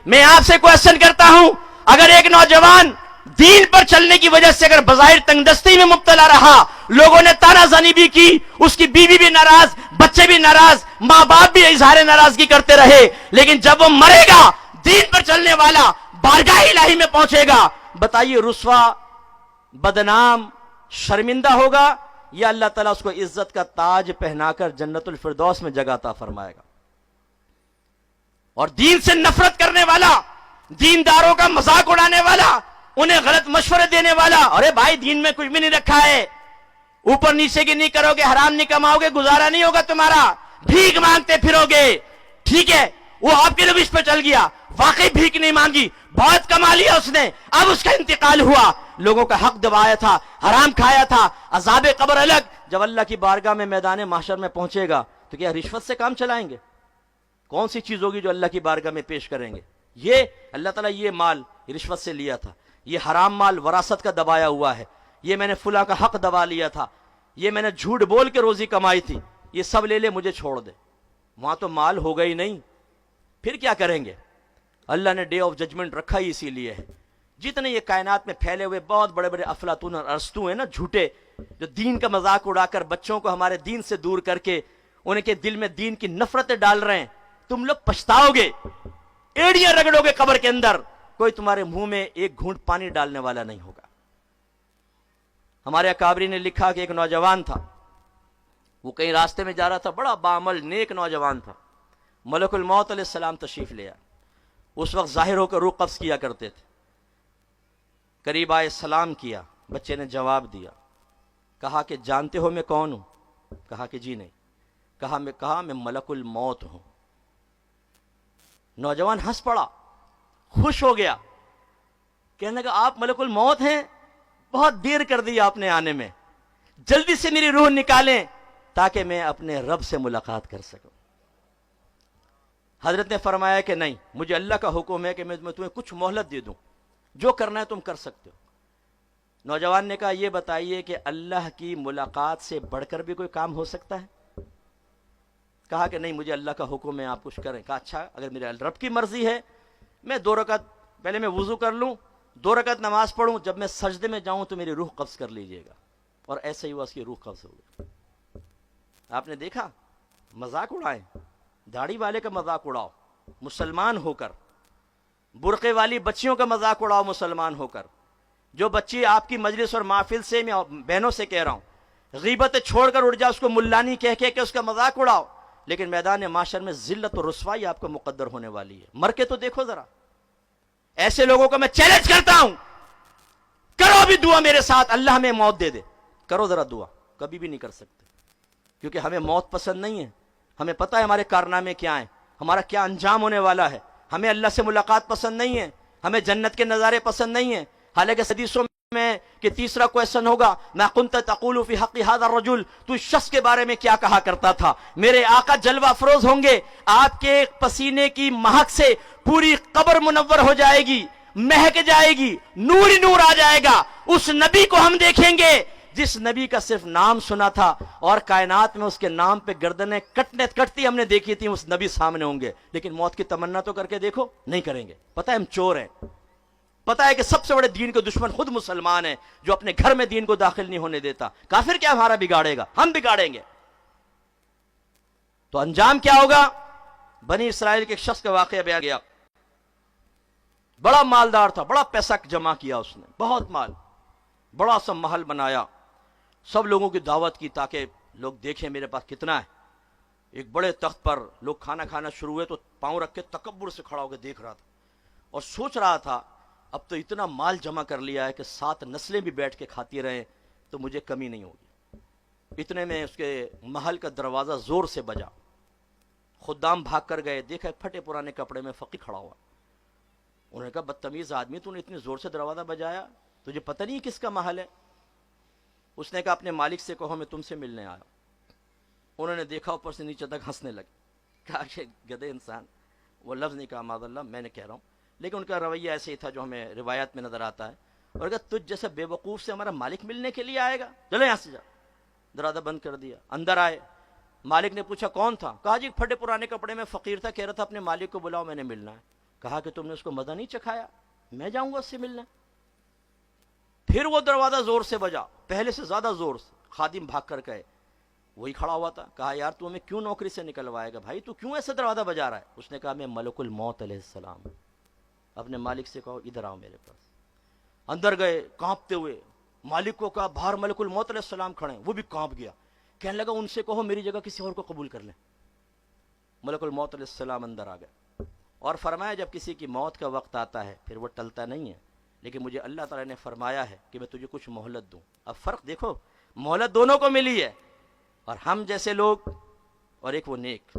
میں آپ سے کوشچن کرتا ہوں، اگر ایک نوجوان دین پر چلنے کی وجہ سے اگر بظاہر تنگ دستی میں مبتلا رہا، لوگوں نے تانا زنی بھی کی، اس کی بیوی بھی ناراض، بچے بھی ناراض، ماں باپ بھی اظہار ناراضگی کرتے رہے، لیکن جب وہ مرے گا دین پر چلنے والا بارگاہ الہی میں پہنچے گا، بتائیے رسوا، بدنام، شرمندہ ہوگا یا اللہ تعالیٰ اس کو عزت کا تاج پہنا کر جنت الفردوس میں جگہ عطا فرمائے گا؟ اور دین سے نفرت کرنے والا، دینداروں کا مذاق اڑانے والا، انہیں غلط مشورے دینے والا، ارے بھائی دین میں کچھ بھی نہیں رکھا ہے، اوپر نیچے کی نہیں کرو گے، حرام نہیں کماؤ گے، گزارا نہیں ہوگا تمہارا، بھیک مانگتے پھرو گے، ٹھیک ہے، وہ آپ کے روش پہ چل گیا، واقعی بھیک نہیں مانگی، بہت کما لیا اس نے، اب اس کا انتقال ہوا، لوگوں کا حق دبایا تھا، حرام کھایا تھا، عذاب قبر الگ، جب اللہ کی بارگاہ میں میدان محشر میں پہنچے گا تو کیا رشوت سے کام چلائیں گے؟ کون سی چیز ہوگی جو اللہ کی بارگاہ میں پیش کریں گے؟ یہ اللہ تعالیٰ یہ مال رشوت سے لیا تھا، یہ حرام مال وراثت کا دبایا ہوا ہے، یہ میں نے فلاں کا حق دبا لیا تھا، یہ میں نے جھوٹ بول کے روزی کمائی تھی، یہ سب لے لے، مجھے چھوڑ دے۔ وہاں تو مال ہوگا ہی نہیں، پھر کیا کریں گے؟ اللہ نے ڈے آف ججمنٹ رکھا ہی اسی لیے ہے۔ جتنے یہ کائنات میں پھیلے ہوئے بہت بڑے بڑے افلاطون اور ارسطو ہیں نا، جھوٹے، جو دین کا مذاق اڑا کر بچوں کو ہمارے دین سے دور کر کے ان کے دل میں دین کی نفرتیں ڈال رہے ہیں، تم لوگ پچھتاؤ گے، ایڑیاں رگڑو گے قبر کے اندر، کوئی تمہارے منہ میں ایک گھونٹ پانی ڈالنے والا نہیں ہوگا۔ ہمارے اکابری نے لکھا کہ ایک نوجوان تھا، وہ کہیں راستے میں جا رہا تھا، بڑا باعمل نیک نوجوان تھا، ملک الموت علیہ السلام تشریف لے آئے، اس وقت ظاہر ہو کر روح قبض کیا کرتے تھے، قریب آئے، سلام کیا، بچے نے جواب دیا، کہا کہ جانتے ہو میں کون ہوں؟ کہا کہ جی نہیں، کہا میں ملک الموت ہوں۔ نوجوان ہنس پڑا، خوش ہو گیا، کہنے لگا آپ ملک الموت ہیں؟ بہت دیر کر دی آپ نے آنے میں، جلدی سے میری روح نکالیں تاکہ میں اپنے رب سے ملاقات کر سکوں۔ حضرت نے فرمایا کہ نہیں، مجھے اللہ کا حکم ہے کہ میں تمہیں کچھ مہلت دے دوں، جو کرنا ہے تم کر سکتے ہو۔ نوجوان نے کہا یہ بتائیے کہ اللہ کی ملاقات سے بڑھ کر بھی کوئی کام ہو سکتا ہے؟ کہا کہ نہیں، مجھے اللہ کا حکم ہے، آپ کچھ کریں۔ کہا اچھا، اگر میرے رب کی مرضی ہے، میں 2 رکعت پہلے میں وضو کر لوں، 2 رکعت نماز پڑھوں، جب میں سجدے میں جاؤں تو میری روح قبض کر لیجئے گا۔ اور ایسے ہی ہوا، اس کی روح قبض ہو گئی۔ آپ نے دیکھا، مذاق اڑائیں، داڑھی والے کا مذاق اڑاؤ مسلمان ہو کر، برقعے والی بچیوں کا مذاق اڑاؤ مسلمان ہو کر، جو بچی آپ کی مجلس اور محفل سے، میں بہنوں سے کہہ رہا ہوں، غیبت چھوڑ کر اڑ جائے، اس کو ملانی کہہ کے اس کا مذاق اڑاؤ، لیکن میدان معاشر میں ذلت و رسوائی آپ کو مقدر ہونے والی ہے۔ مر کے تو دیکھو ذرا۔ ایسے لوگوں کو میں چیلنج کرتا ہوں، کرو بھی دعا میرے ساتھ، اللہ ہمیں موت دے دے، کرو ذرا دعا، کبھی بھی نہیں کر سکتے، کیونکہ ہمیں موت پسند نہیں ہے، ہمیں پتہ ہے ہمارے کارنامے کیا ہیں، ہمارا کیا انجام ہونے والا ہے، ہمیں اللہ سے ملاقات پسند نہیں ہے، ہمیں جنت کے نظارے پسند نہیں ہیں۔ حالانکہ حدیثوں میں کہ تیسرا کویشچن ہوگا، ما کنت تقول فی حق ھذا الرجل، تو اس شخص کے بارے میں کیا کہا کرتا تھا؟ میرے آقا جلوہ افروز ہوں گے، آپ کے پسینے کی مہک سے پوری قبر منور ہو جائے گی، مہک جائے گی، نور ہی نور آ جائے گا۔ اس نبی کو ہم دیکھیں گے جس نبی کا صرف نام سنا تھا اور کائنات میں اس کے نام پہ گردنیں کٹتی ہم نے دیکھی تھی، اس نبی سامنے ہوں گے، لیکن موت کی تمنا تو کر کے دیکھو، نہیں کریں گے۔ پتہ ہے ہم چور ہیں، پتہ ہے کہ سب سے بڑے دین کے دشمن خود مسلمان ہیں، جو اپنے گھر میں دین کو داخل نہیں ہونے دیتا۔ کافر کیا ہمارا بگاڑے گا، ہم بگاڑیں گے۔ تو انجام کیا ہوگا؟ بنی اسرائیل کے ایک شخص کا واقعہ بیان گیا، بڑا مالدار تھا، بڑا پیسہ جمع کیا اس نے، بہت مال، بڑا سا محل بنایا، سب لوگوں کی دعوت کی تاکہ لوگ دیکھیں میرے پاس کتنا ہے۔ ایک بڑے تخت پر لوگ کھانا کھانا شروع ہوئے تو پاؤں رکھ کے تکبر سے کھڑا ہو کے دیکھ رہا تھا اور سوچ رہا تھا اب تو اتنا مال جمع کر لیا ہے کہ 7 نسلیں بھی بیٹھ کے کھاتی رہیں تو مجھے کمی نہیں ہوگی۔ اتنے میں اس کے محل کا دروازہ زور سے بجا، خدام بھاگ کر گئے، دیکھا پھٹے پرانے کپڑے میں فقیر کھڑا ہوا۔ انہوں نے کہا بدتمیز آدمی، تو نے اتنی زور سے دروازہ بجایا، تجھے پتہ نہیں کس کا محل ہے؟ اس نے کہا اپنے مالک سے کہو میں تم سے ملنے آیا۔ انہوں نے دیکھا اوپر سے نیچے تک ہنسنے لگے، کہا کہ گدھے انسان، وہ لفظ نہیں کہا معاذ اللہ، میں نے کہہ رہا ہوں، لیکن ان کا رویہ ایسے ہی تھا جو ہمیں روایات میں نظر آتا ہے۔ اور کہا تجھ جیسے بے وقوف سے ہمارا مالک ملنے کے لیے آئے گا، چلو یہاں سے جا۔ دروازہ بند کر دیا، اندر آئے، مالک نے پوچھا کون تھا؟ کہا جی پھٹے پرانے کپڑے میں فقیر تھا، کہہ رہا تھا اپنے مالک کو بلاؤ، میں نے ملنا ہے۔ کہا کہ تم نے اس کو مزہ نہیں چکھایا، میں جاؤں گا اس سے ملنے۔ پھر وہ دروازہ زور سے بجا، پہلے سے زیادہ زور سے، خادم بھاگ کر گئے، وہی کھڑا ہوا تھا۔ کہا یار تو ہمیں کیوں نوکری سے نکلوائے گا بھائی، تو کیوں ایسے دروازہ بجا رہا ہے؟ اس نے کہا میں ملک الموت علیہ السلام، اپنے مالک سے کہو ادھر آؤ میرے پاس۔ اندر گئے کانپتے ہوئے، مالک کو کہا باہر ملک الموت علیہ السلام کھڑے ہیں، وہ بھی کانپ گیا، کہنے لگا ان سے کہو میری جگہ کسی اور کو قبول کر لیں۔ ملک الموت علیہ السلام اندر آ گئے اور فرمایا جب کسی کی موت کا وقت آتا ہے پھر وہ ٹلتا نہیں ہے، لیکن مجھے اللہ تعالیٰ نے فرمایا ہے کہ میں تجھے کچھ مہلت دوں۔ اب فرق دیکھو، مہلت دونوں کو ملی ہے، اور ہم جیسے لوگ اور ایک وہ نیک۔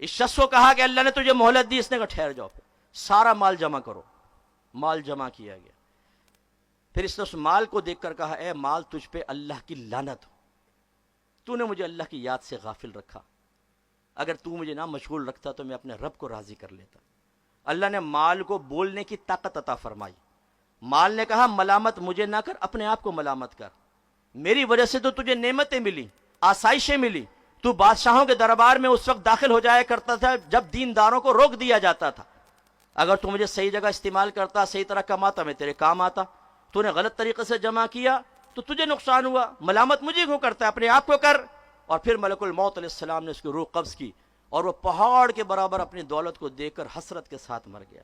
اس شخص کو کہا کہ اللہ نے تجھے مہلت دی، اس نے کہا ٹھہر جاؤ، سارا مال جمع کرو۔ مال جمع کیا گیا۔ پھر اس نے اس مال کو دیکھ کر کہا اے مال تجھ پہ اللہ کی لعنت ہو، تو نے مجھے اللہ کی یاد سے غافل رکھا، اگر تو مجھے نہ مشغول رکھتا تو میں اپنے رب کو راضی کر لیتا۔ اللہ نے مال کو بولنے کی طاقت عطا فرمائی۔ مال نے کہا ملامت مجھے نہ کر، اپنے آپ کو ملامت کر، میری وجہ سے تو تجھے نعمتیں ملی، آسائشیں ملی، تو بادشاہوں کے دربار میں اس وقت داخل ہو جایا کرتا تھا جب دینداروں کو روک دیا جاتا تھا۔ اگر تو مجھے صحیح جگہ استعمال کرتا، صحیح طرح کماتا، میں تیرے کام آتا، تو نے غلط طریقے سے جمع کیا تو تجھے نقصان ہوا، ملامت مجھے کیوں کرتا ہے، اپنے آپ کو کر۔ اور پھر ملک الموت علیہ السلام نے اس کی روح قبض کی اور وہ پہاڑ کے برابر اپنی دولت کو دیکھ کر حسرت کے ساتھ مر گیا۔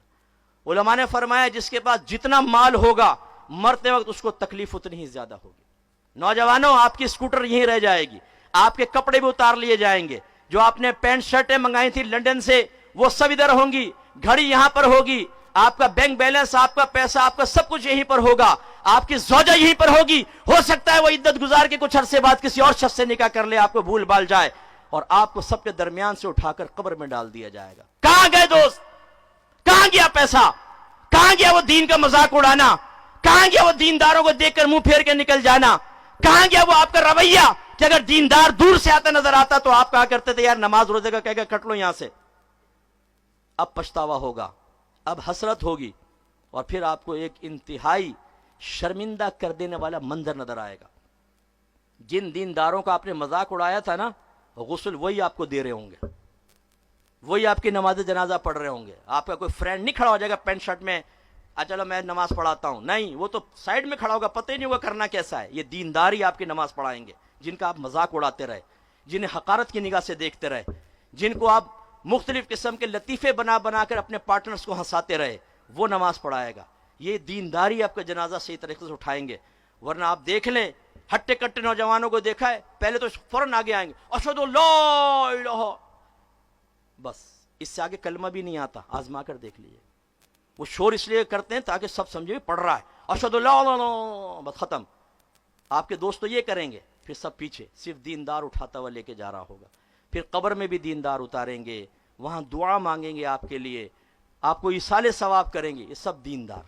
علماء نے فرمایا جس کے پاس جتنا مال ہوگا مرتے وقت اس کو تکلیف اتنی ہی زیادہ ہوگی۔ نوجوانوں آپ کی سکوٹر یہیں رہ جائے گی، آپ کے کپڑے بھی اتار لیے جائیں گے، جو آپ نے پینٹ شرٹیں منگائی تھی لنڈن سے وہ سب ادھر ہوں گی، گھڑی یہاں پر ہوگی، آپ کا بینک بیلنس، آپ کا پیسہ، آپ کا سب کچھ یہیں پر ہوگا، آپ کی زوجہ یہیں پر ہوگی۔ ہو سکتا ہے وہ عدت گزار کے کچھ عرصے بعد کسی اور شخص سے نکاح کر لے، آپ کو بھول بھال جائے، اور آپ کو سب کے درمیان سے اٹھا کر قبر میں ڈال دیا جائے گا۔ کہاں گئے دوست؟ کہاں گیا پیسہ؟ کہاں گیا وہ دین کا مذاق اڑانا؟ کہاں گیا وہ دینداروں کو دیکھ کر منہ پھیر کے نکل جانا؟ کہاں گیا وہ آپ کا رویہ کہ اگر دیندار دور سے آتا نظر آتا تو آپ کہا کرتے تھے یار نماز روزے کا کہہ کے کٹ لو یہاں سے؟ اب پچھتاوا ہوگا، اب حسرت ہوگی، اور پھر آپ کو ایک انتہائی شرمندہ کر دینے والا منظر نظر آئے گا۔ جن دینداروں کا آپ نے مذاق اڑایا تھا نا، غسل وہی آپ کو دے رہے ہوں گے، وہی آپ کی نماز جنازہ پڑھ رہے ہوں گے۔ آپ کا کوئی فرینڈ نہیں کھڑا ہو جائے گا پینٹ شرٹ میں، چلو میں نماز پڑھاتا ہوں، نہیں، وہ تو سائڈ میں کھڑا ہوگا، پتہ ہی نہیں ہوگا کرنا کیسا ہے۔ یہ دیندار ہی آپ کی نماز پڑھائیں گے، جن کا آپ مذاق اڑاتے رہے، جنہیں حقارت کی نگاہ سے دیکھتے رہے، جن کو آپ مختلف قسم کے لطیفے بنا بنا کر اپنے پارٹنرز کو ہنساتے رہے، وہ نماز پڑھائے گا۔ یہ دینداری آپ کا جنازہ صحیح طریقے سے اٹھائیں گے۔ ورنہ آپ دیکھ لیں ہٹے کٹے نوجوانوں کو دیکھا ہے، پہلے تو فوراً آگے آئیں گے اشہد ان لا الہ، بس اس سے آگے کلمہ بھی نہیں آتا، آزما کر دیکھ لیجیے۔ وہ شور اس لیے کرتے ہیں تاکہ سب سمجھے پڑھ رہا ہے، اشہد ان لا الہ، بس ختم۔ آپ کے دوست تو یہ کریں گے، پھر سب پیچھے صرف دیندار اٹھاتا ہوا لے کے جا رہا ہوگا۔ پھر قبر میں بھی دیندار اتاریں گے، وہاں دعا مانگیں گے آپ کے لیے، آپ کو ایصال ثواب کریں گے، یہ سب دیندار۔